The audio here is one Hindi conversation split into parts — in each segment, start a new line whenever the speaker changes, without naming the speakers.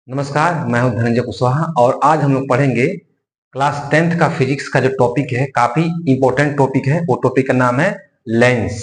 नमस्कार, मैं हूं धनंजय कुशवाहा और आज हम लोग पढ़ेंगे क्लास 10th का फिजिक्स का जो टॉपिक है, काफी इंपॉर्टेंट टॉपिक है। वो टॉपिक का नाम है लेंस।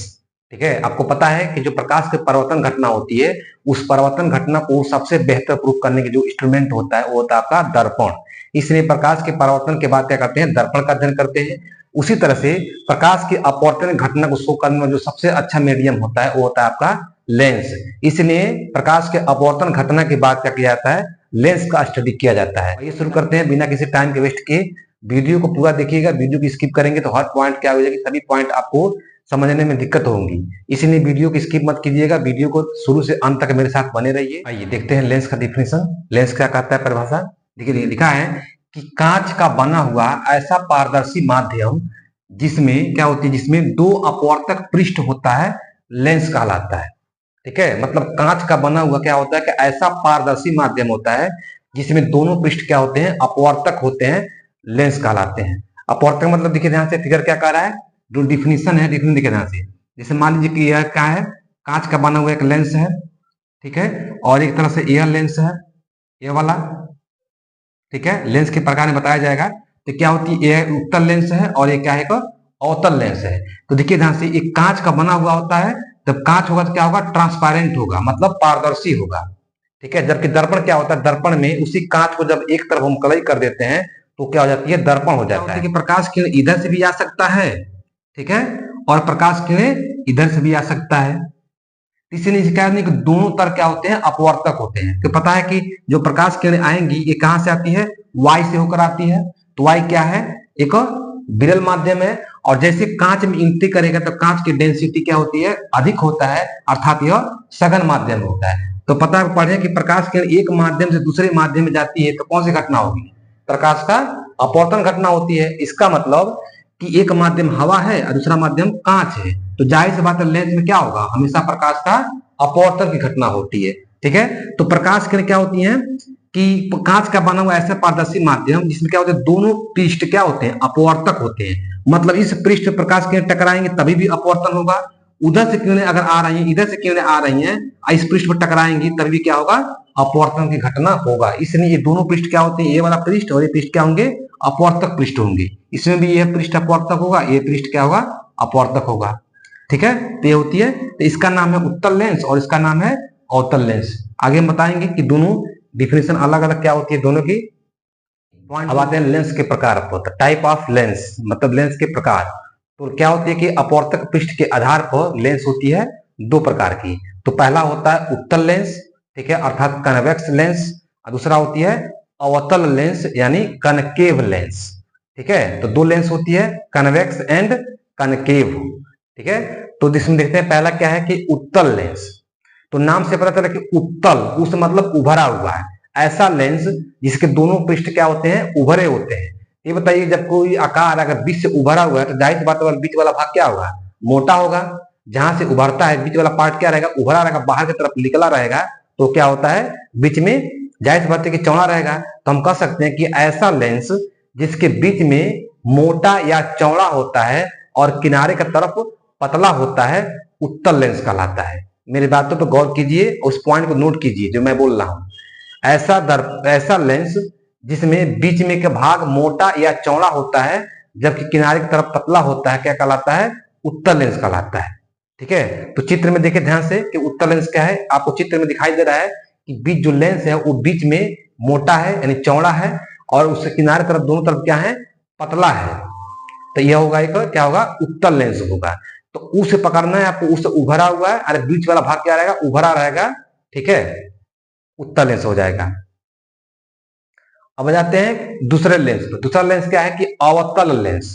ठीक है, आपको पता है कि जो प्रकाश की परावर्तन घटना होती है, उस परावर्तन घटना को सबसे बेहतर प्रूफ करने के जो इंस्ट्रूमेंट होता है वो होता है आपका दर्पण। इसलिए प्रकाश के परावर्तन के बाद क्या करते हैं, दर्पण का अध्ययन करते हैं। उसी तरह से प्रकाश की अपवर्तन घटना को शो करने में जो सबसे अच्छा मीडियम होता है वो होता है आपका लेंस। इसलिए प्रकाश के अपवर्तन घटना के बाद क्या किया जाता है, लेंस का स्टडी किया जाता है। ये शुरू करते हैं बिना किसी टाइम के वेस्ट के। वीडियो को पूरा देखिएगा, वीडियो की स्किप करेंगे तो हर पॉइंट क्या हो जाएगी, सभी पॉइंट आपको समझने में दिक्कत होंगी। इसलिए वीडियो की स्किप मत कीजिएगा, वीडियो को शुरू से अंत तक मेरे साथ बने रहिए। आइए देखते हैं लेंस का डिफिनेशन। लेंस क्या कहता है, परिभाषा देखिए लिखा है कि कांच का बना हुआ ऐसा पारदर्शी माध्यम जिसमें क्या होती है, जिसमें दो अपवर्तक पृष्ठ होता है, लेंस कहलाता है। ठीक है, मतलब कांच का बना हुआ क्या होता है कि ऐसा पारदर्शी माध्यम होता है जिसमें दोनों पृष्ठ क्या होते हैं, अपवर्तक होते हैं, लेंस कहलाते हैं। अपवर्तक मतलब देखिए ध्यान से, फिगर क्या कह रहा है, जो डिफिनीशन है, डिफिनीशन देखिए ध्यान से। जैसे मान लीजिए कि यह क्या है, कांच का बना हुआ एक लेंस है, ठीक है, और एक तरह से यह लेंस है, ये वाला। ठीक है, लेंस के प्रकार में बताया जाएगा। तो क्या होती है, ये उत्तल लेंस है और ये क्या है, अवतल लेंस है। तो देखिए ध्यान से, एक कांच का बना हुआ होता है, जब कांच होगा तो क्या होगा, ट्रांसपेरेंट होगा, मतलब पारदर्शी होगा। ठीक है, जबकि दर्पण क्या होता है, दर्पण में उसी कांच को जब एक तरफ हम कलई कर देते हैं तो क्या हो जाती है, दर्पण हो जाता है। कि प्रकाश किरण इधर से भी आ सकता है, ठीक है, और प्रकाश किरण इधर से भी आ सकता है। इसलिए क्या है कि दोनों तरफ क्या होते हैं, अपवर्तक होते हैं। तो पता है कि जो प्रकाश किरण आएंगी ये कहां से आती है, वाई से होकर आती है। तो वाई क्या है, एक विरल माध्यम है, और जैसे कांच में एंट्री करेगा तो कांच की डेंसिटी क्या होती है, अधिक होता है, अर्थात यह सघन माध्यम होता है। तो पता है पढ़े कि प्रकाश किरण एक माध्यम से दूसरे माध्यम में जाती है तो कौन सी घटना होगी, प्रकाश का अपवर्तन घटना होती है। इसका मतलब कि एक माध्यम हवा है और दूसरा माध्यम कांच है, तो जाहिर सी बात है लेंस में क्या होगा, हमेशा प्रकाश का अपवर्तन की घटना होती है। ठीक है, तो प्रकाश किरण क्या होती है कि कांच का बना हुआ ऐसा पारदर्शी माध्यम जिसमें क्या होता है, दोनों पृष्ठ क्या होते हैं, अपवर्तक होते हैं। मतलब इस पृष्ठ पर प्रकाश किरण टकराएंगे तभी भी अपवर्तन होगा। उधर से किरणें अगर आ रही हैं, इधर से किरणें आ रही हैं, इस पृष्ठ पर टकराएंगी तभी क्या होगा, अपवर्तन की घटना होगा। इसलिए ये दोनों पृष्ठ क्या होते हैं, ये वाला पृष्ठ और ये पृष्ठ क्या होंगे, अपवर्तक पृष्ठ होंगे। इसमें भी यह पृष्ठ अपवर्तक होगा, ये पृष्ठ क्या होगा, अपवर्तक होगा। ठीक है, तो ये होती है, तो इसका नाम है उत्तल लेंस और इसका नाम है अवतल लेंस। आगे हम बताएंगे कि दोनों डिफिनेशन अलग अलग क्या होती है दोनों की। अब आते हैं लेंस के प्रकार पर, टाइप ऑफ लेंस, मतलब लेंस के प्रकार। तो क्या होती है कि अपवर्तक पृष्ठ के आधार पर लेंस होती है दो प्रकार की। तो पहला होता है उत्तल लेंस, ठीक है, अर्थात कन्वेक्स लेंस, और दूसरा होती है अवतल लेंस यानी कनकेव लेंस। ठीक है, तो दो लेंस होती है, कन्वेक्स एंड कनकेव। ठीक है, तो इसमें देखते हैं पहला क्या है कि उत्तल लेंस। तो नाम से पता चला कि उत्तल, उस मतलब उभरा हुआ है, ऐसा लेंस जिसके दोनों पृष्ठ क्या होते हैं, उभरे होते हैं। ये बताइए, जब कोई आकार अगर बीच से उभरा हुआ है तो जाहिर सी बात है बीच वाला भाग क्या होगा, मोटा होगा। जहां से उभरता है बीच वाला पार्ट क्या रहेगा, उभरा रहेगा, बाहर की तरफ निकला रहेगा। तो क्या होता है, बीच में जाहिर सी बात है कि चौड़ा रहेगा। तो हम कह सकते हैं कि ऐसा लेंस जिसके बीच में मोटा या चौड़ा होता है और किनारे का तरफ पतला होता है, उत्तल लेंस कहलाता है। मेरी बातों पर गौर कीजिए, उस पॉइंट को नोट कीजिए जो मैं बोल रहा हूं। ऐसा लेंस जिसमें बीच में का भाग मोटा या चौड़ा होता है जबकि किनारे की तरफ पतला होता है, क्या कहलाता है, उत्तल लेंस कहलाता है। ठीक है, तो चित्र में देखिए ध्यान से कि उत्तल लेंस क्या है, आपको चित्र में दिखाई दे रहा है कि बीच जो लेंस है वो बीच में मोटा है यानी चौड़ा है, और उसके किनारे तरफ दोनों तरफ क्या है, पतला है। तो यह होगा एक क्या होगा, उत्तल लेंस होगा। तो उसे पकड़ना है आपको, उससे उभरा हुआ है, अरे बीच वाला भाग क्या रहेगा, उभरा रहेगा। ठीक है, उत्तल लेंस हो जाएगा। अब आ जाते हैं दूसरे लेंस पर। दूसरा लेंस क्या है कि अवतल लेंस।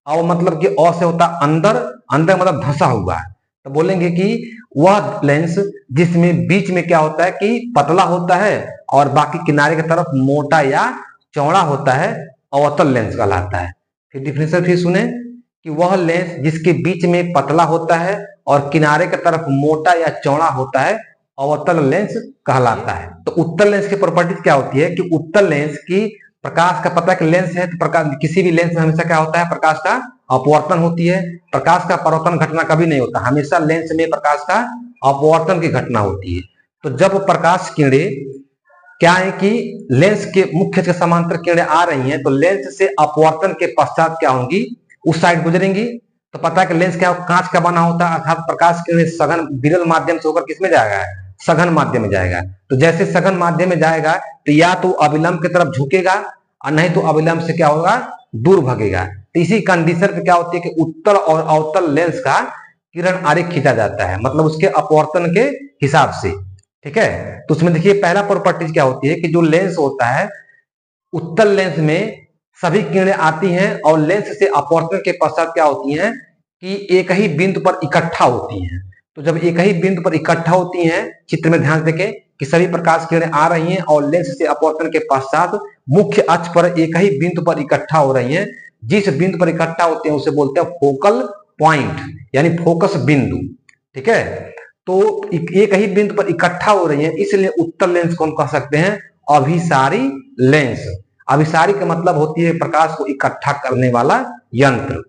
अव मतलब कि अ से होता अंदर, अंदर मतलब धंसा हुआ है। तो बोलेंगे कि वह लेंस जिसमें बीच में क्या होता है कि पतला होता है और बाकी किनारे की तरफ मोटा या चौड़ा होता है, अवतल लेंस कहलाता है। फिर डिफिनेशन फिर सुने कि वह लेंस जिसके बीच में पतला होता है और किनारे की तरफ मोटा या चौड़ा होता है, अवतल लेंस कहलाता है। तो उत्तल लेंस की प्रॉपर्टीज क्या होती है कि उत्तल लेंस की प्रकाश का पता है कि लेंस है, तो प्रकाश किसी भी लेंस में हमेशा क्या होता है, प्रकाश का अपवर्तन होती है। प्रकाश का परावर्तन घटना कभी नहीं होता, हमेशा लेंस में प्रकाश का अपवर्तन की घटना होती है। तो जब प्रकाश किरणें क्या है कि लेंस के मुख्य के समांतर किरणें आ रही हैं, तो लेंस से अपवर्तन के पश्चात क्या होंगी, उस साइड गुजरेंगी। तो पता है कि लेंस क्या कांच का बना होता है, अर्थात प्रकाश किरणें सघन विरल माध्यम से होकर किसमें जाएगा, सघन माध्यम में जाएगा। तो जैसे सघन माध्यम में जाएगा तो या तो अविलंब की तरफ झुकेगा और नहीं तो अविलंब से क्या होगा, दूर भागेगा। तो इसी कंडीशन पे क्या होती है कि उत्तल और अवतल लेंस का किरण आरेख खींचा जाता है, मतलब उसके अपवर्तन के हिसाब से। ठीक है, तो उसमें देखिए पहला प्रॉपर्टी क्या होती है कि जो लेंस होता है, उत्तल लेंस में सभी किरणें आती हैं और लेंस से अपवर्तन के पश्चात क्या होती हैं कि एक ही बिंदु पर इकट्ठा होती हैं। तो जब एक ही बिंदु पर इकट्ठा होती हैं, चित्र में ध्यान देखें कि सभी प्रकाश किरणें आ रही हैं और लेंस से अपवर्तन के पश्चात मुख्य अक्ष पर एक ही बिंदु पर इकट्ठा हो रही हैं। जिस बिंदु पर इकट्ठा होते हैं उसे बोलते हैं फोकल पॉइंट, यानी फोकस बिंदु। ठीक है, तो एक ही बिंदु पर इकट्ठा हो रही है, इसलिए उत्तल लेंस को हम कह सकते हैं अभिसारी लेंस। अभिसारी का मतलब होती है प्रकाश को इकट्ठा करने वाला यंत्र।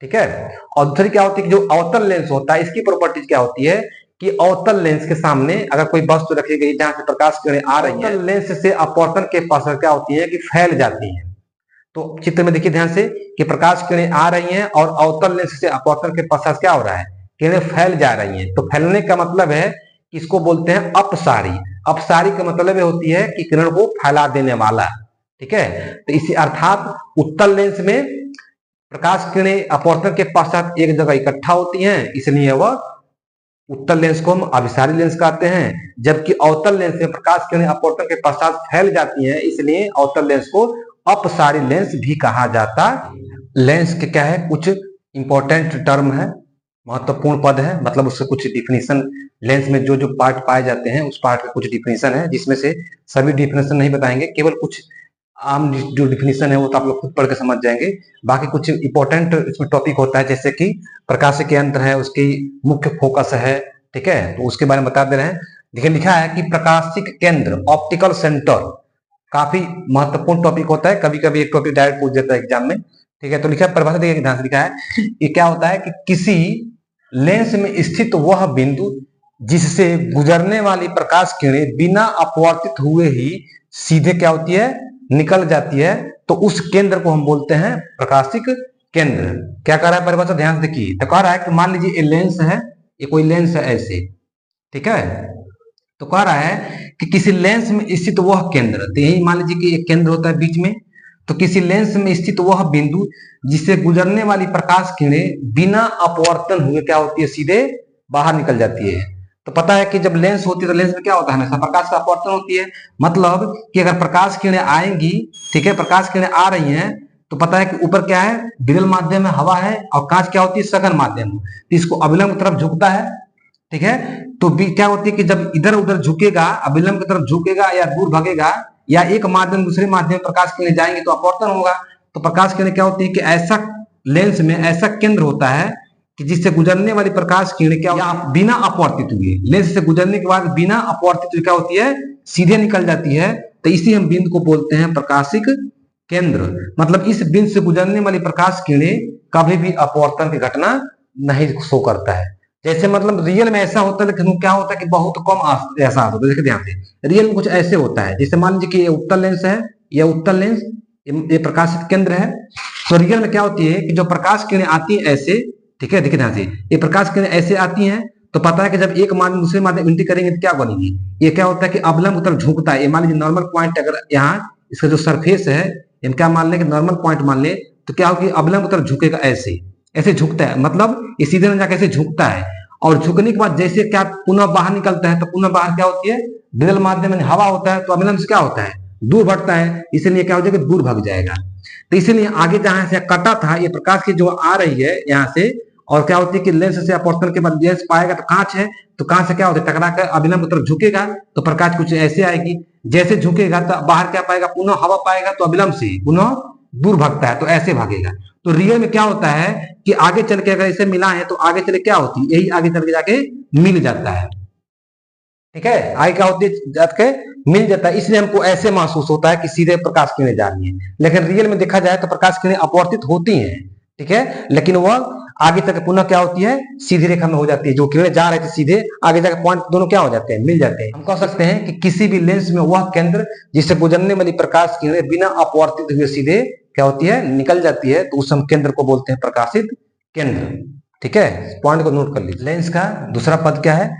ठीक है, और दूसरी क्या होती है कि जो अवतल लेंस होता है, इसकी प्रॉपर्टीज क्या होती है कि अवतल लेंस के सामने अगर कोई वस्तु रखी गई जहां से प्रकाश किरणें आ रही है, लेंस से अपवर्तन के पश्चात क्या होती है कि फैल जाती है। तो चित्र में देखिए ध्यान से कि प्रकाश किरणें आ रही हैं और अवतल लेंस से अपवर्तन के पश्चात क्या हो रहा है, किरणें फैल जा रही हैं। तो फैलने का मतलब है कि इसको बोलते हैं अपसारी। अपसारी का मतलब होती है कि किरण को फैला देने वाला। ठीक है, तो इसी अर्थात उत्तल लेंस में प्रकाश किरणें अपवर्तन के पश्चात एक जगह इकट्ठा होती हैं, इसलिए वह उत्तल लेंस को हम अभिसारी लेंस कहते हैं। जबकि अवतल लेंस में प्रकाश किरणें अपवर्तन के पश्चात फैल जाती हैं, इसलिए अवतल लेंस को अपसारी लेंस भी कहा जाता। लेंस के क्या है, कुछ इंपॉर्टेंट टर्म है, महत्वपूर्ण पद है, मतलब उससे कुछ डिफिनीशन, लेंस में जो जो पार्ट पाए जाते हैं उस पार्ट का कुछ डिफिनीशन है, जिसमें से सभी डिफिनीशन नहीं बताएंगे, केवल कुछ आम जो डिफिनीशन है वो तो आप लोग खुद पढ़ के समझ जाएंगे। बाकी कुछ इंपॉर्टेंट इसमें टॉपिक होता है, जैसे कि प्रकाश के यंत्र है, उसकी मुख्य फोकस है। ठीक है, तो उसके बारे में बता दे रहे हैं। देखिए लिखा है कि प्रकाशिक केंद्र ऑप्टिकल सेंटर काफी महत्वपूर्ण टॉपिक होता है, कभी कभी एक टॉपिक डायरेक्ट पूछ देता है एग्जाम में। ठीक है, तो लिखा है परिभाषा देखिए ध्यान से लिखा है, ये क्या होता है कि किसी लेंस में स्थित वह बिंदु जिससे गुजरने वाली प्रकाश किरणें बिना अपवर्तित हुए ही सीधे क्या होती है, निकल जाती है, तो उस केंद्र को हम बोलते हैं प्रकाशिक केंद्र। क्या कह रहा है परिभाषा, ध्यान से देखिए। तो कह रहा है कि मान लीजिए ये लेंस है, ये कोई लेंस है ऐसे। ठीक है, तो कह रहा है कि किसी लेंस में स्थित वह केंद्र, तो यही मान लीजिए कि एक केंद्र होता है बीच में, तो किसी लेंस में स्थित वह बिंदु जिससे गुजरने वाली प्रकाश किरणें बिना अपवर्तन हुए क्या होती है, सीधे बाहर निकल जाती है। तो पता है कि जब लेंस होती है तो लेंस में क्या होता है, हमेशा प्रकाश का अपवर्तन होती है। मतलब कि अगर प्रकाश किरणें आएंगी, ठीक है, प्रकाश किरणें आ रही हैं, तो पता है कि ऊपर क्या है, विरल माध्यम में हवा है, और कांच क्या होती है, सघन माध्यम, तो इसको अविलंब की तरफ झुकता है। ठीक है, तो क्या होती है कि जब इधर उधर झुकेगा, अविलंब की तरफ झुकेगा या दूर भागेगा, या एक माध्यम दूसरे माध्यम प्रकाश किरणें जाएंगे तो अपवर्तन होगा। तो प्रकाश किरणें क्या होती है कि ऐसा लेंस में ऐसा केंद्र होता है कि जिससे गुजरने वाली प्रकाश किरणें क्या बिना अपवर्तित हुए, लेंस से गुजरने के बाद बिना अपवर्तित हुए क्या होती है, सीधे निकल जाती है। तो इसी हम बिंदु को बोलते हैं प्रकाशिक केंद्र। मतलब इस बिंदु से गुजरने वाली प्रकाश किरणें कभी भी अपवर्तन की घटना नहीं शो करता है। जैसे मतलब रियल में ऐसा होता है, लेकिन क्या होता है कि बहुत कम एहसास होता है। देखिए ध्यान से, रियल में कुछ ऐसे होता है, जैसे मान लीजिए कि ये उत्तल लेंस है, ये उत्तल लेंस, ये प्रकाशित केंद्र है। तो रियल में क्या होती है कि जो प्रकाश किरणें आती है ऐसे, ठीक है, देखिए ध्यान से, ये प्रकाश किरणें ऐसे आती हैं, तो पता है कि जब एक माध्यम दूसरे माध्यम एंट्री करेंगे तो क्या बनेगी, ये क्या होता है कि अवलंब की तरफ झुकता है। ये मान लीजिए नॉर्मल पॉइंट, अगर यहाँ इसका जो सरफेस है हम क्या मान लें कि नॉर्मल पॉइंट मान ले, तो क्या होगी, अवलंब की तरफ झुकेगा, ऐसे ऐसे झुकता है, मतलब ये सीधे न जाकर ऐसे झुकता है। और झुकने के बाद जैसे क्या पुनः बाहर निकलता है, तो पुनः बाहर क्या होती है, विरल माध्यम में हवा होता है, तो अविलंब से क्या होता है, दूर भटता है, इसलिए क्या हो जाएगा, दूर भाग जाएगा। तो इसलिए आगे जहां से कटा था, ये प्रकाश की जो आ रही है यहाँ से, और क्या होती है कि लेंस से अपवर्तन के बाद लेंस पाएगा तो कांच है, तो कांच से क्या होता है, टकरा कर अविलंब तरफ झुकेगा, तो प्रकाश कुछ ऐसे आएगी। जैसे झुकेगा तो बाहर क्या पाएगा, पुनः हवा पाएगा, तो अविलंब से पुनः दूर भागता है, तो ऐसे भागेगा। तो रियल में क्या होता है कि आगे चल के अगर इसे मिला है तो आगे चले क्या होती है, यही आगे चल के जाके मिल जाता है। ठीक है, आगे क्या होती है, जाके मिल जाता है, इसलिए हमको ऐसे महसूस होता है कि सीधे प्रकाश किरणें जा रही है। लेकिन रियल में देखा जाए तो प्रकाश किरणें अपवर्तित होती हैं, ठीक है, लेकिन वह आगे तक पुनः क्या होती है, सीधी रेखा में हो जाती है। जो किरणें जा रहे थे सीधे, आगे जाकर पॉइंट दोनों क्या हो जाते हैं, मिल जाते हैं। हम कह सकते हैं कि किसी भी लेंस में वह केंद्र जिससे गुजरने वाली प्रकाश किरणें बिना अपवर्तित हुए सीधे क्या होती है, निकल जाती है, तो उस हम केंद्र को बोलते हैं प्रकाशित केंद्र। ठीक है, पॉइंट को नोट कर लीजिए। लेंस का दूसरा पद क्या है,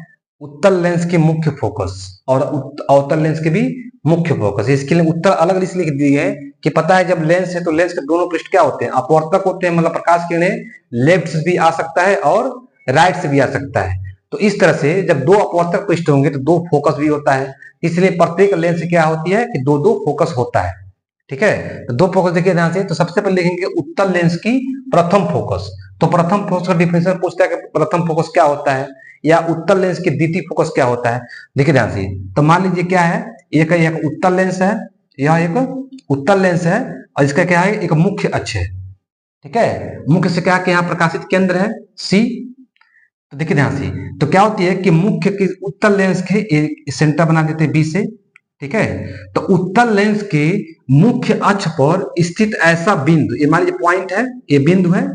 उत्तल लेंस के मुख्य फोकस और अवतल लेंस के भी मुख्य फोकस। इसके लिए उत्तर अलग इसलिए लिख दिए है कि पता है जब लेंस है तो लेंस के दोनों पृष्ठ क्या होते हैं, अपवर्तक होते हैं, मतलब प्रकाश किरणें लेफ्ट से भी आ सकता है और राइट से भी आ सकता है। तो इस तरह से जब दो अपवर्तक पृष्ठ होंगे तो दो फोकस भी होता है, इसलिए प्रत्येक लेंस क्या होती है कि दो दो फोकस होता है। ठीक है, तो दो फोकस देखिए ध्यान से। तो सबसे पहले देखेंगे उत्तल लेंस की प्रथम फोकस। तो प्रथम फोकस का डिफिनेशन पूछता है कि प्रथम फोकस क्या होता है, या उत्तल लेंस की द्वितीय फोकस क्या होता है। देखिए ध्यान से, तो मान लीजिए क्या है, एक उत्तल लेंस है, यह एक उत्तल लेंस है और इसका क्या है, एक मुख्य अक्ष है। ठीक है, मुख्य से क्या कि यहाँ प्रकाशित केंद्र है सी। तो देखिए ध्यान से, तो क्या होती है कि मुख्य की उत्तल लेंस के एक सेंटर बना देते हैं बी से। ठीक है, तो उत्तल लेंस के मुख्य अक्ष पर स्थित ऐसा बिंदु, ये मान लीजिए पॉइंट है, ये बिंदु है,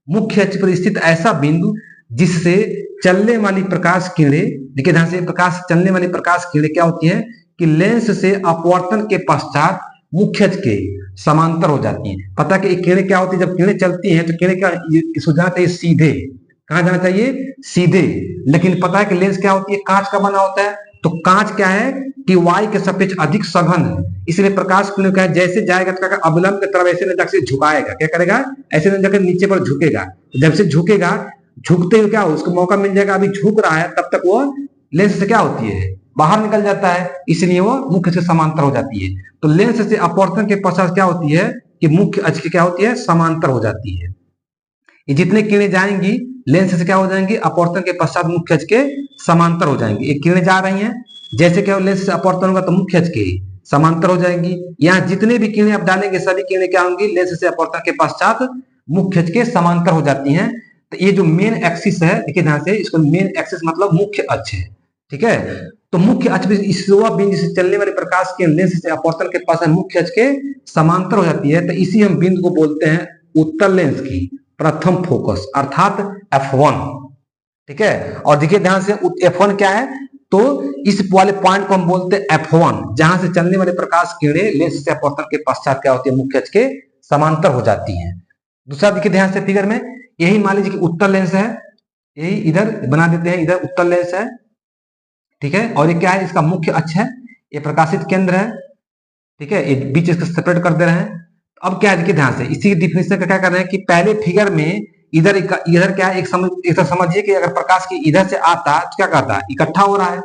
मुख्य अक्ष पर स्थित ऐसा बिंदु जिससे चलने वाली प्रकाश किरणें, देखिए ध्यान से, प्रकाश चलने वाली प्रकाश किरणें क्या होती है कि लेंस से अपवर्तन के पश्चात मुख्य अक्ष के समांतर हो जाती हैं। पता है कि किरणें क्या होती है, जब किरणें चलती हैं तो किरणें क्या जाना चाहिए, सीधे। कहां जाना चाहिए, सीधे। लेकिन पता है कि लेंस क्या होती है, कांच का बना होता है, तो कांच क्या है कि वायु के सापेक्ष अधिक सघन है, इसलिए प्रकाश किरण क्या है, जैसे जाएगा तो क्या अविलंब की तरफ ऐसे न जाकर झुकाएगा, क्या करेगा, ऐसे न जाकर नीचे पर झुकेगा। जब से झुकेगा, झुकते हुए क्या उसको मौका मिल जाएगा, अभी झुक रहा है तब तक वो लेंस से क्या होती है, बाहर निकल जाता है, इसलिए वो मुख्य से समांतर हो जाती है। तो लेंस से अपवर्तन के पश्चात क्या होती है कि मुख्य अक्ष की क्या होती है, समांतर हो जाती है। ये जितने किरणें जाएंगी लेंस से क्या हो जाएंगी, अपवर्तन के पश्चात मुख्य अक्ष के समांतर हो जाएंगी। एक किरणें जा रही हैं, जैसे क्या लेंस से अपवर्तन होगा तो मुख्य अक्ष के समांतर हो जाएंगी। यहाँ जितने भी किरणें आप डालेंगे सभी किरणें क्या होंगी, लेंस से अपवर्तन के पश्चात मुख्य अक्ष के समांतर हो जाती हैं। तो ये जो मेन एक्सिस है, देखिए ध्यान से, इसको मेन एक्सिस मतलब मुख्य अक्ष है। ठीक है, तो मुख्य अक्ष इस बिंदु से चलने वाले प्रकाश के लेंस से अपवर्तन के पास मुख्य अक्ष के समांतर हो जाती है। तो इसी हम बिंदु को बोलते हैं उत्तल लेंस की प्रथम फोकस, अर्थात F1। ठीक है, और देखिए ध्यान से, F1 क्या है, तो इस वाले पॉइंट को हम बोलते हैं F1, जहां से चलने वाले प्रकाश किरणें लेंस से अपवर्तन के पश्चात क्या होती है, मुख्य अक्ष के समांतर हो जाती हैं। दूसरा देखिए ध्यान से फिगर में, यही मान लीजिए कि उत्तल लेंस है, यही इधर बना देते हैं, इधर उत्तल लेंस है। ठीक है, और ये क्या है, इसका मुख्य अक्ष है, ये प्रकाशित केंद्र है। ठीक है, ये बीच इसको सेपरेट कर दे रहे हैं। अब क्या है, देखिए ध्यान से, इसी डिफिनेशन का क्या कर रहे हैं कि पहले फिगर में इधर क्या है, एक समझिए कि अगर प्रकाश की इधर से आता तो क्या कहता है, इकट्ठा हो रहा है,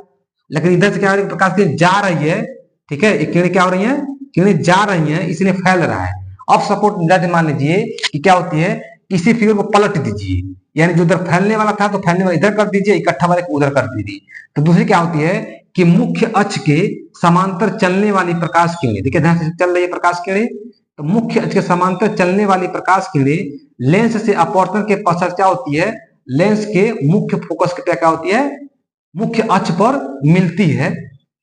लेकिन इधर से क्या हो रहा है, प्रकाश की जा रही है। ठीक है, किरणें क्या हो रही है, किरणें जा रही है, इसलिए फैल रहा है। अब सपोर्ट मान लीजिए कि क्या होती है, इसी फिगर को पलट दीजिए, यानी जो उधर फैलने वाला था तो फैलने वाला इधर कर दीजिए, इकट्ठा वाले को उधर कर दीजिए। तो दूसरी क्या होती है कि मुख्य अक्ष के समांतर चलने वाली प्रकाश किरणें, देखिए ध्यान से, चल रही है प्रकाश किरणें, तो मुख्य अक्ष के समांतर चलने वाली प्रकाश किरणें लेंस से अपवर्तन के पश्चात क्या होती है, लेंस के मुख्य फोकस के क्या होती है, मुख्य अक्ष पर मिलती है।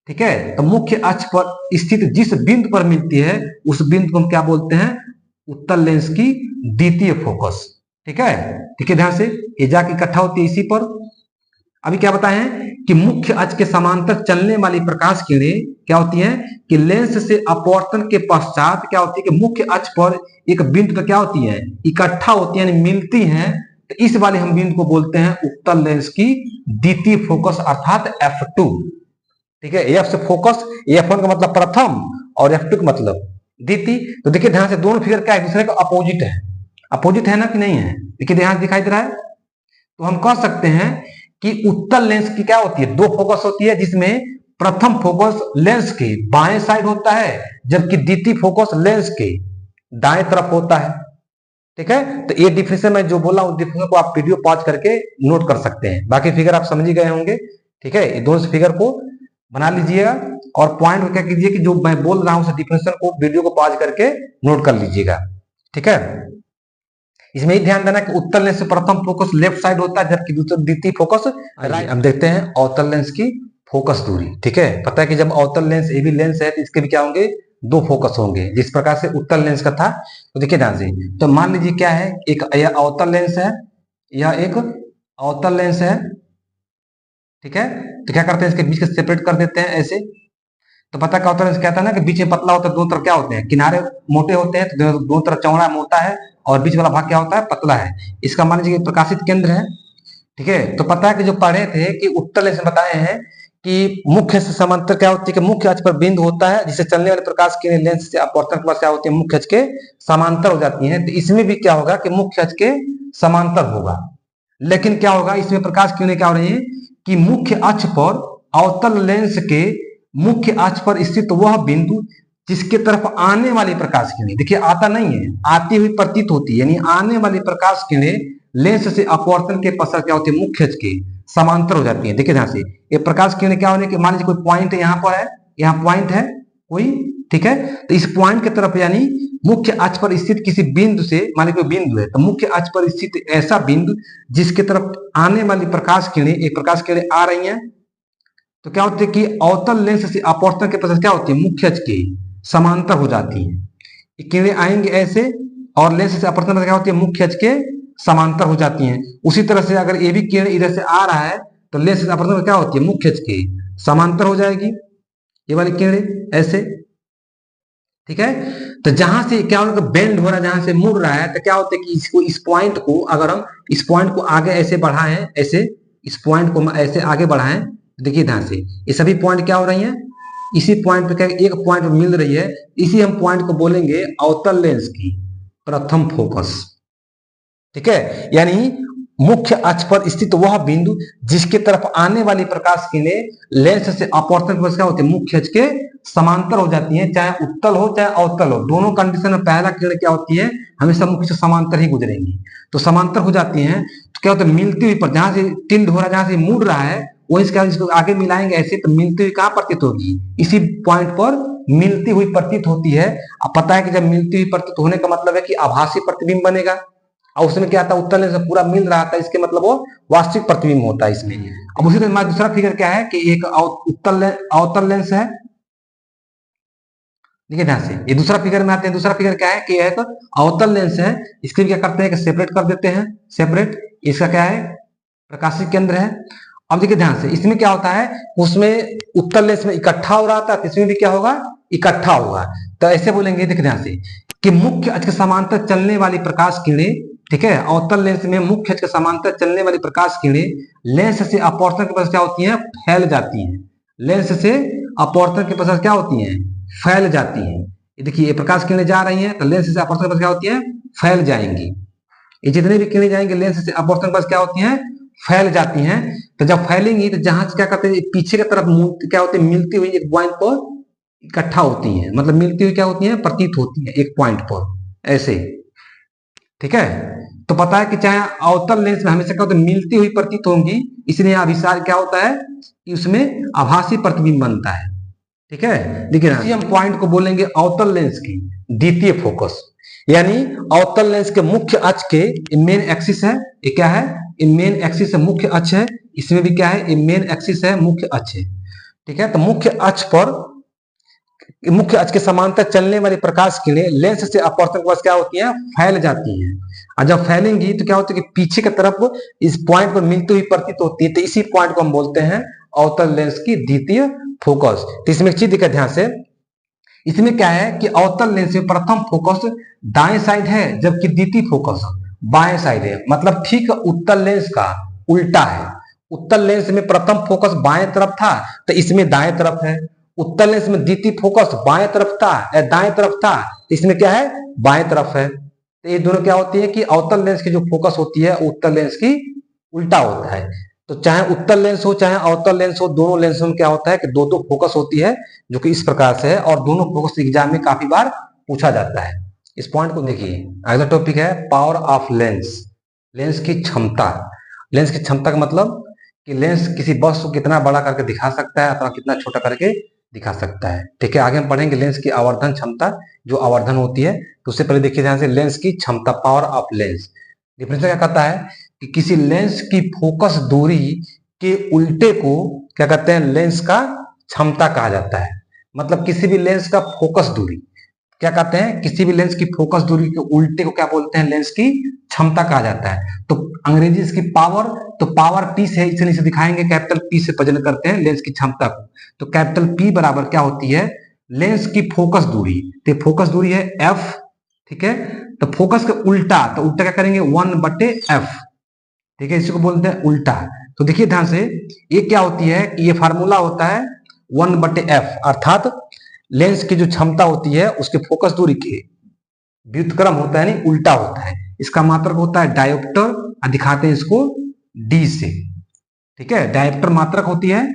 ठीक है, तो मुख्य अक्ष पर स्थित जिस बिंदु पर मिलती है उस बिंदु को हम क्या बोलते हैं, उत्तल लेंस की द्वितीय फोकस। ठीक है, ठीक है, ध्यान से, ये जाके इकट्ठा होती है इसी पर। अभी क्या बताए हैं कि मुख्य अक्ष के समांतर चलने वाली प्रकाश किरणें क्या होती हैं कि लेंस से अपवर्तन के पश्चात क्या होती है कि मुख्य अक्ष पर एक बिंदु पर क्या होती है, इकट्ठा होती है, यानी मिलती हैं। तो इस वाले हम बिंदु को बोलते हैं उत्तल लेंस की द्वितीय फोकस, अर्थात F2। ठीक है, F से फोकस, F1 का मतलब प्रथम और F2 का मतलब द्वितीय। तो देखिए ध्यान से, दोनों फिगर क्या है, दूसरे का अपोजिट है, अपोजिट है ना कि नहीं है, देखिए ध्यान दिखाई दे रहा है। तो हम कह सकते हैं कि उत्तल लेंस की क्या होती है, दो फोकस होती है, जिसमें प्रथम फोकस लेंस के बाएं साइड होता है, जबकि द्वितीय फोकस लेंस के दाएं तरफ होता है। ठीक है, तो ये डिफिनेशन मैं जो बोला उस डिफिनेशन को आप वीडियो पॉज करके नोट कर सकते हैं, बाकी फिगर आप समझ ही गए होंगे। ठीक है, ये दोनों फिगर को बना लीजिएगा और पॉइंट को क्या कीजिए कि जो मैं बोल रहा हूं उस डिफिनेशन को वीडियो को पॉज करके नोट कर लीजिएगा। ठीक है, इसमें ही ध्यान देना कि उत्तल लेंस से प्रथम फोकस लेफ्ट साइड होता है, जबकि द्वितीय फोकस राइट। हम देखते हैं अवतल लेंस की फोकस दूरी। ठीक है, पता है कि जब अवतल लेंस ए भी लेंस है तो इसके भी क्या होंगे, दो फोकस होंगे, जिस प्रकार से उत्तल लेंस का था। तो देखिए ध्यान से, तो मान लीजिए क्या है, एक अवतल लेंस है, यह एक अवतल लेंस है, ठीक है। तो क्या करते हैं, इसके बीच के सेपरेट कर देते हैं ऐसे। तो पता क्या होता है, कहता है ना कि बीच में पतला होता है, दोनों तरफ क्या होते हैं, किनारे मोटे होते हैं, तो दोनों तरफ चौड़ा मोटा है और बीच वाला भाग क्या होता है, पतला है। इसका मान लीजिए प्रकाशित केंद्र है, ठीक है। तो पता है कि जो पढ़े थे कि उत्तर लेंस में बताए हैं कि मुख्य से समांतर क्या होती है, कि मुख्य अक्ष पर बिंदु होता है जिससे चलने वाले प्रकाश की लेंस से अपवर्तन के पास क्या होती है, मुख्य अक्ष के समांतर हो जाती है। तो इसमें भी क्या होगा कि मुख्य अक्ष के समांतर होगा, लेकिन क्या होगा, इसमें प्रकाश किरणें क्या हो रही है कि मुख्य अक्ष पर अवतल लेंस के मुख्य अक्ष पर स्थित वह बिंदु जिसके तरफ आने वाली प्रकाश किरणें, देखिए आता नहीं है, आती हुई प्रतीत होती है, यानी आने वाली प्रकाश किरणें लेंस से अपवर्तन के पश्चात क्या होती है, मुख्य अक्ष के समांतर हो जाती है। देखिए ध्यान से, ये प्रकाश किरणें क्या होने की, मान लीजिए कोई पॉइंट यहाँ पर है, यहाँ पॉइंट है कोई, ठीक है। तो इस पॉइंट की तरफ यानी मुख्य अक्ष पर स्थित किसी बिंदु से, मान लीजिए कोई बिंदु है, तो मुख्य अक्ष पर स्थित ऐसा बिंदु जिसके तरफ आने वाली प्रकाश किरणें, एक प्रकाश किरणें आ रही हैं, तो क्या होती है कि अवतल लेंस से अपवर्तन के पश्चात क्या होती है, मुख्य अक्ष के समांतर हो जाती है। किरणें आएंगे ऐसे और लेंस से अपवर्तन क्या होती है, मुख्य अक्ष के समांतर हो जाती हैं। उसी तरह से अगर ये भी किरण इधर से आ रहा है तो लेंस से अपवर्तन क्या होती है, मुख्य अक्ष के समांतर हो जाएगी, ये वाली किरणें ऐसे, ठीक है। तो जहां से क्या होगा, बेंड हो रहा है, जहां से मुड़ रहा है, तो क्या होता है कि इसको, इस पॉइंट को अगर हम इस पॉइंट को आगे ऐसे बढ़ाएं, ऐसे इस पॉइंट को ऐसे आगे बढ़ाएं, देखिए ध्यान से, ये सभी पॉइंट क्या हो रही हैं, इसी पॉइंट पे क्या, एक पॉइंट मिल रही है, इसी हम पॉइंट को बोलेंगे अवतल लेंस की प्रथम फोकस, ठीक है। यानी मुख्य अक्ष पर स्थित वह बिंदु जिसके तरफ आने वाली प्रकाश किरणें लेंस से अपवर्तन के क्या होती है, मुख्य अक्ष के समांतर हो जाती हैं, चाहे उत्तल हो चाहे अवतल हो, दोनों कंडीशन में पहला किरण क्या होती है, हमेशा मुख्य से समांतर ही गुजरेंगी। तो समांतर हो जाती हैं तो क्या होता है, मिलती हुई पर, जहां से टिल्ड हो रहा है, जहां से मुड़ रहा है, वो इसको आगे मिलाएंगे ऐसे, तो मिलती हुई कहां प्रतीत होगी, इसी पॉइंट पर मिलती हुई प्रतीत होती है। अब पता है कि जब मिलती हुई प्रतीत होने का मतलब है कि आभासी प्रतिबिंब बनेगा, और उसमें क्या था, उत्तल लेंस से पूरा मिल रहा था, इसके मतलब वो वास्तविक प्रतिबिंब होता है इसमें। अब उसी तरह दूसरा फिगर क्या है कि एक अवतल लेंस है, देखिए ध्यान से, ये दूसरा फिगर में आते हैं। दूसरा फिगर क्या है कि एक अवतल लेंस है, इसके भी क्या करते हैं कि सेपरेट कर देते हैं, सेपरेट, इसका क्या है, प्रकाशित केंद्र है। अब देखिए ध्यान से, इसमें क्या होता है, उसमें उत्तल लेंस में इकट्ठा हो रहा था, इसमें भी क्या होगा, इकट्ठा होगा। तो ऐसे बोलेंगे, देखिए ध्यान से, कि मुख्य अक्ष के समांतर चलने वाली प्रकाश किरणें, ठीक है, अवतल लेंस में मुख्य अक्ष के समांतर चलने वाली प्रकाश किरणें लेंस से अपवर्तन के पश्चात क्या होती हैं, फैल जाती हैं। लेंस से अपवर्तन के पश्चात क्या होती हैं, फैल जाती हैं। ये देखिए, ये प्रकाश किरणें जा रही हैं तो लेंस से अपवर्तन के पश्चात क्या होती हैं, फैल जाएंगी। ये जितने भी किरणें जाएंगे लेंस से अपवर्तन के पश्चात क्या होती हैं, फैल जाती हैं। तो जब फैलेंगी तो जहां क्या करते हैं, पीछे की तरफ क्या होती है, मिलती हुई एक पॉइंट पर इकट्ठा होती हैं, मतलब मिलती हुई क्या होती हैं, प्रतीत होती हैं एक पॉइंट पर ऐसे, ठीक है। तो पता है कि चाहे अवतल लेंस में हमेशा क्या होता है, मिलती हुई प्रतीत होंगी, इसलिए अभिसार क्या होता है कि उसमें आभासी प्रतिबिंब बनता है, ठीक है। देखिए हम पॉइंट को बोलेंगे अवतल लेंस की द्वितीय फोकस, यानी अवतल लेंस के मुख्य अक्ष के मेन एक्सिस है, ये क्या है, ये मेन एक्सिस है, मुख्य अक्ष है, इसमें भी क्या है, ये मेन एक्सिस है, मुख्य अक्ष है, ठीक है। तो मुख्य अक्ष पर, मुख्य अक्ष के समांतर चलने वाली प्रकाश किरणें लेंस से अपवर्तन के पास क्या होती हैं, फैल जाती हैं। और जब फैलेंगी तो क्या होता है कि पीछे की तरफ इस पॉइंट पर मिलती हुई प्रतीत होती है, तो इसी पॉइंट को हम बोलते हैं अवतल लेंस की द्वितीय फोकस। तो इसमें एक चीज दिखा ध्यान से, इसमें क्या है कि अवतल लेंस में प्रथम फोकस दाएं साइड है, जबकि द्वितीय फोकस बाएं साइड है, मतलब ठीक उत्तल लेंस का उल्टा है। उत्तल लेंस में प्रथम फोकस बाएं तरफ था, तो इसमें दाएं तरफ है। उत्तल लेंस में द्वितीय फोकस बाएं तरफ था, दाएं तरफ था, तो इसमें क्या है, बाएं तरफ है। तो ये दोनों क्या होती है कि अवतल लेंस की जो फोकस होती है उत्तल लेंस की उल्टा होता है। तो चाहे उत्तल लेंस हो चाहे अवतल लेंस हो, दोनों लेंस में क्या होता है कि दो दो फोकस होती है, जो कि इस प्रकार से है, और दोनों फोकस एग्जाम में काफी बार पूछा जाता है। इस पॉइंट को देखिए, अगला टॉपिक है पावर ऑफ लेंस, लेंस की क्षमता। लेंस की क्षमता का मतलब कि लेंस किसी वस्तु को कितना बड़ा करके दिखा सकता है अथवा कितना छोटा करके दिखा सकता है, ठीक है। आगे हम पढ़ेंगे लेंस की आवर्धन क्षमता, जो आवर्धन होती है। तो उससे पहले देखिए ध्यान से, लेंस की क्षमता, पावर ऑफ लेंस। डिफरेंशियल क्या कहता है कि किसी लेंस की फोकस दूरी के उल्टे को क्या कहते हैं, लेंस का क्षमता कहा जाता है। मतलब किसी भी लेंस का फोकस दूरी क्या कहते हैं, किसी भी लेंस की फोकस दूरी के उल्टे को क्या बोलते हैं, लेंस की क्षमता कहा जाता है। तो अंग्रेजी इसकी पावर, तो पावर पी से, इसे नीचे दिखाएंगे, कैपिटल पी से प्रेजेंट करते हैं लेंस की क्षमता को। तो कैपिटल पी बराबर क्या होती है, लेंस की फोकस दूरी, तो फोकस दूरी है एफ, ठीक है। तो फोकस के उल्टा, तो उल्टा क्या करेंगे 1/f, ठीक है, इसको बोलते हैं उल्टा। तो देखिए ध्यान से, ये क्या होती है कि ये फार्मूला होता है 1/f, अर्थात लेंस की जो क्षमता होती है उसके फोकस दूरी के व्युत्क्रम होता है, नहीं उल्टा होता है। इसका मात्रक होता है डायोप्टर, दिखाते हैं इसको डी से, ठीक है, डायोप्टर मात्रक होती है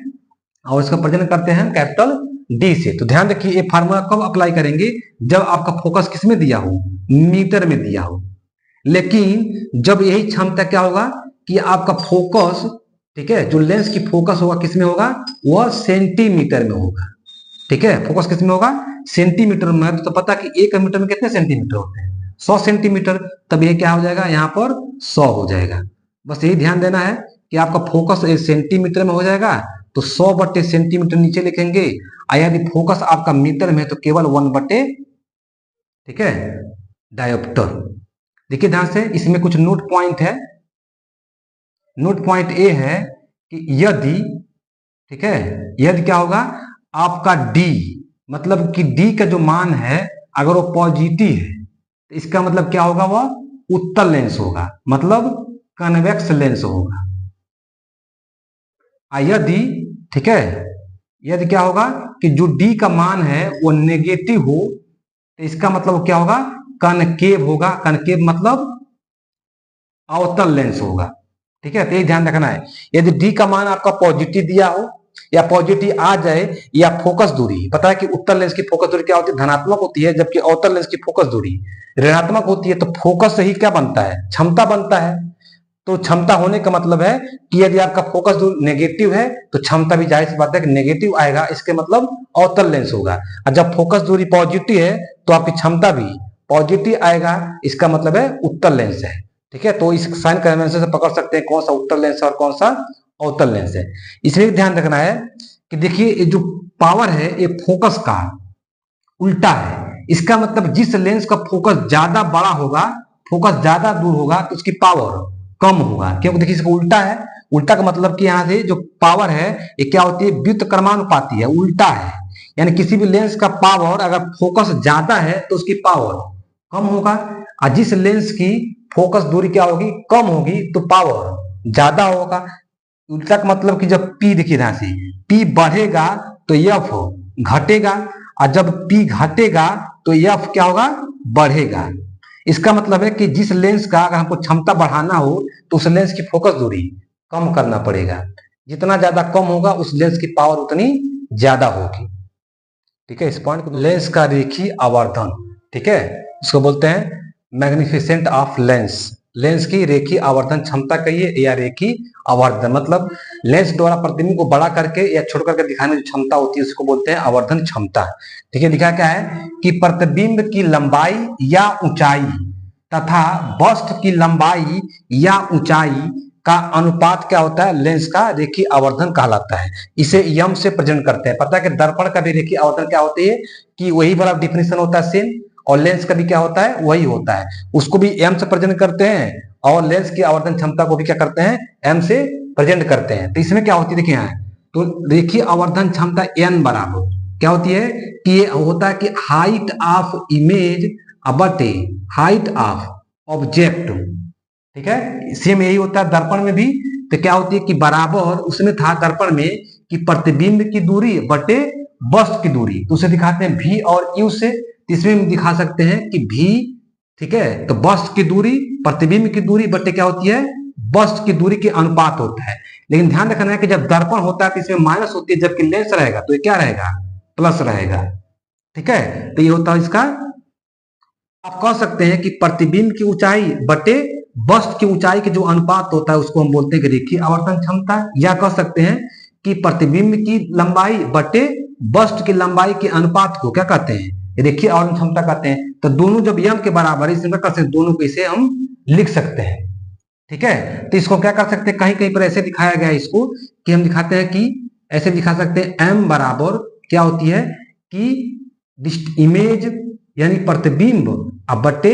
और इसका प्रेजेंट करते हैं कैपिटल डी से। तो ध्यान रखिए ये फार्मूला कब अप्लाई करेंगे, जब आपका फोकस किस में दिया हो, मीटर में दिया हो। लेकिन जब यही क्षमता क्या होगा कि आपका फोकस, ठीक है, जो लेंस की फोकस होगा किस में होगा, वह सेंटीमीटर में होगा, ठीक है, फोकस किस में होगा, सेंटीमीटर में। तो पता कि 1 मीटर में कितने सेंटीमीटर होते हैं, 100 सेंटीमीटर, तब ये क्या हो जाएगा, यहाँ पर 100 हो जाएगा। बस यही ध्यान देना है कि आपका फोकस सेंटीमीटर में हो जाएगा, तो 100 सेंटीमीटर नीचे लिखेंगे। यदि फोकस आपका मीटर में है तो केवल 1, ठीक है, डायोप्टर। देखिए ध्यान से, इसमें कुछ नोट पॉइंट है। नोट पॉइंट ए है कि यदि, ठीक है, यदि क्या होगा आपका डी, मतलब कि डी का जो मान है अगर वो पॉजिटिव है तो इसका मतलब क्या होगा, वह उत्तल लेंस होगा, मतलब कन्वेक्स लेंस होगा। यदि, ठीक है, यदि क्या होगा कि जो डी का मान है वो नेगेटिव हो तो इसका मतलब क्या होगा, कनकेव होगा। कनकेव मतलब अवतल लेंस होगा, ठीक है। तो ये ध्यान रखना है, यदि डी का मान आपका पॉजिटिव दिया हो या पॉजिटिव आ जाए, या फोकस दूरी, पता है कि उत्तल लेंस की फोकस दूरी क्या होती है, धनात्मक होती है, जबकि अवतल लेंस की फोकस दूरी ऋणात्मक होती है। तो फोकस से ही क्या बनता है, क्षमता बनता है। तो क्षमता होने का मतलब है कि यदि आपका फोकस दूरी नेगेटिव है तो क्षमता भी जाहिर सी बात है कि नेगेटिव आएगा, इसके मतलब अवतल लेंस होगा। और जब फोकस दूरी पॉजिटिव है तो आपकी क्षमता भी पॉजिटिव आएगा, इसका मतलब है उत्तल लेंस है, ठीक है। तो इस साइन कन्वेंशन से पकड़ सकते हैं कौन सा उत्तल लेंस है और कौन सा अवतल लेंस है। इसलिए ध्यान रखना है कि देखिए ये जो पावर है ये फोकस का उल्टा है। इसका मतलब जिस लेंस का फोकस ज्यादा बड़ा होगा, फोकस ज्यादा दूर होगा, तो उसकी पावर कम होगा, क्योंकि देखिए इसका उल्टा है। उल्टा का मतलब कि यहाँ से जो पावर है ये क्या होती है, व्युत्क्रमानुपाती है, उल्टा है। यानी किसी भी लेंस का पावर अगर फोकस ज्यादा है तो उसकी पावर कम होगा, और जिस लेंस की फोकस दूरी क्या होगी, कम होगी, तो पावर ज्यादा होगा। उल्टा का मतलब कि जब P, देखिए ध्यान से, P बढ़ेगा तो F घटेगा, और जब P घटेगा तो F क्या होगा, बढ़ेगा। इसका मतलब है कि जिस लेंस का अगर हमको क्षमता बढ़ाना हो तो उस लेंस की फोकस दूरी कम करना पड़ेगा। जितना ज्यादा कम होगा उस लेंस की पावर उतनी ज्यादा होगी, ठीक है। इस पॉइंट को, लेंस का रेखीय आवर्धन, ठीक है, इसको बोलते हैं मैग्निफिसेंट ऑफ लेंस। लेंस की रेखीय आवर्धन क्षमता कहिए या रेखीय आवर्धन, मतलब लेंस द्वारा प्रतिबिंब को बड़ा करके या छोड़ करके दिखाने की क्षमता होती है, उसको बोलते हैं आवर्धन क्षमता, ठीक है। लिखा क्या है कि प्रतिबिंब की लंबाई या ऊंचाई तथा वस्तु की लंबाई या ऊंचाई का अनुपात क्या होता है, लेंस का रेखीय आवर्धन कहलाता है। इसे यम से प्रेजेंट करते हैं। पता है कि दर्पण का भी रेखीय आवर्धन क्या होती है, कि वही बड़ा डिफिनेशन होता है सेम, और लेंस का भी क्या होता है, वही होता है। उसको भी एम से प्रेजेंट करते हैं, और लेंस की आवर्धन क्षमता को भी क्या करते हैं, एम से प्रेजेंट करते हैं। तो इसमें क्या होती है, देखिए यहाँ तो रेखीय आवर्धन क्षमता एन बराबर क्या होती है, कि ये होता है कि हाइट ऑफ इमेज बटे हाइट ऑफ ऑब्जेक्ट, ठीक है। सेम यही होता है दर्पण में भी। तो क्या होती है कि बराबर उसमें था दर्पण में कि प्रतिबिंब की दूरी बटे वस्तु की दूरी, तो उसे दिखाते हैं V और U से। इसमें हम दिखा सकते हैं कि V, ठीक है, तो वस्तु की दूरी प्रतिबिंब की दूरी बटे क्या होती है, वस्तु की दूरी के अनुपात होता है। लेकिन ध्यान रखना है कि जब दर्पण होता है तो इसमें माइनस होती है, जबकि लेंस रहेगा तो ये क्या रहेगा, प्लस रहेगा, ठीक है। तो ये होता है इसका, आप कह सकते हैं कि प्रतिबिंब की ऊंचाई बटे वस्तु की ऊंचाई के जो अनुपात होता है उसको हम बोलते हैं कि रेखीय आवर्धन क्षमता, या कह सकते हैं कि प्रतिबिंब की लंबाई बटे वस्तु की लंबाई के अनुपात को क्या कहते हैं, रेखीय आवर्धन क्षमता कहते हैं। तो दोनों जब यम के बराबर है, इसमें कर सकते दोनों को इसे हम लिख सकते हैं, ठीक है। तो इसको क्या कर सकते हैं, कहीं कहीं पर ऐसे दिखाया गया है इसको, कि हम दिखाते हैं कि ऐसे दिखा सकते हैं, एम बराबर क्या होती है कि इमेज यानी प्रतिबिंब बटे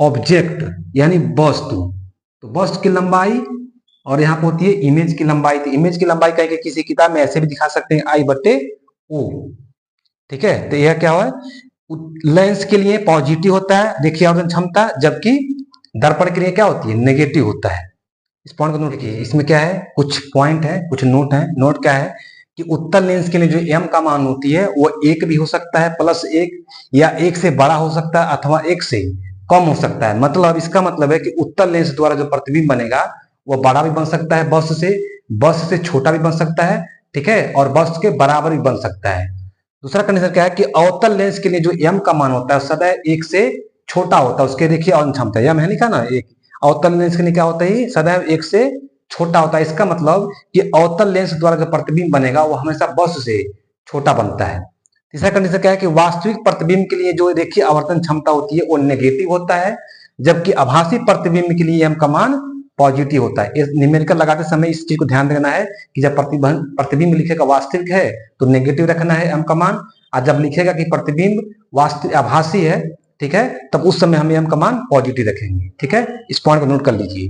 ऑब्जेक्ट यानी वस्तु, तो बस्ट की लंबाई और यहाँ पे होती है इमेज की लंबाई। तो इमेज की लंबाई कहेंगे किसी किताब में ऐसे भी दिखा सकते हैं I/O। ठीक है, तो यह क्या हुआ, लेंस के लिए पॉजिटिव होता है देखिए आवर्धन क्षमता, जबकि दर्पण के लिए क्या होती है, नेगेटिव होता है। इस पॉइंट को नोट कीजिए। इसमें क्या है, कुछ पॉइंट है, कुछ नोट है। नोट क्या है कि उत्तल लेंस के लिए जो m का मान होती है वो 1 भी हो सकता है, +1, या 1 से बड़ा हो सकता है, अथवा 1 से कम हो सकता है। मतलब इसका मतलब है कि उत्तल लेंस द्वारा जो प्रतिबिंब बनेगा वो बड़ा भी बन सकता है बस से छोटा भी बन सकता है, ठीक है, और बस के बराबर भी बन सकता है। दूसरा कंडीशन क्या है कि अवतल लेंस के लिए जो m का मान होता है सदैव 1 से छोटा होता है। उसके देखिए अवतल क्षमता m है लिखा ना, एक अवतल लेंस के लिए क्या होता है, सदैव 1 से छोटा होता है। इसका मतलब कि अवतल लेंस द्वारा जो प्रतिबिंब बनेगा वो हमेशा बस से छोटा बनता है। तीसरा कंडीशन क्या है कि वास्तविक प्रतिबिंब के लिए जो देखिए आवर्तन क्षमता होती है वो नेगेटिव होता है, जबकि आभासी प्रतिबिंब के लिए m का मान पॉजिटिव होता है। न्यूमेरिकल लगाते समय इस चीज को ध्यान देना है कि जब प्रतिबिंब लिखेगा वास्तविक है तो नेगेटिव रखना है m का मान, और जब लिखेगा कि प्रतिबिंब वास्तविक आभासी है, ठीक है, तब उस समय हम m का मान पॉजिटिव रखेंगे। ठीक है, इस पॉइंट को नोट कर लीजिए।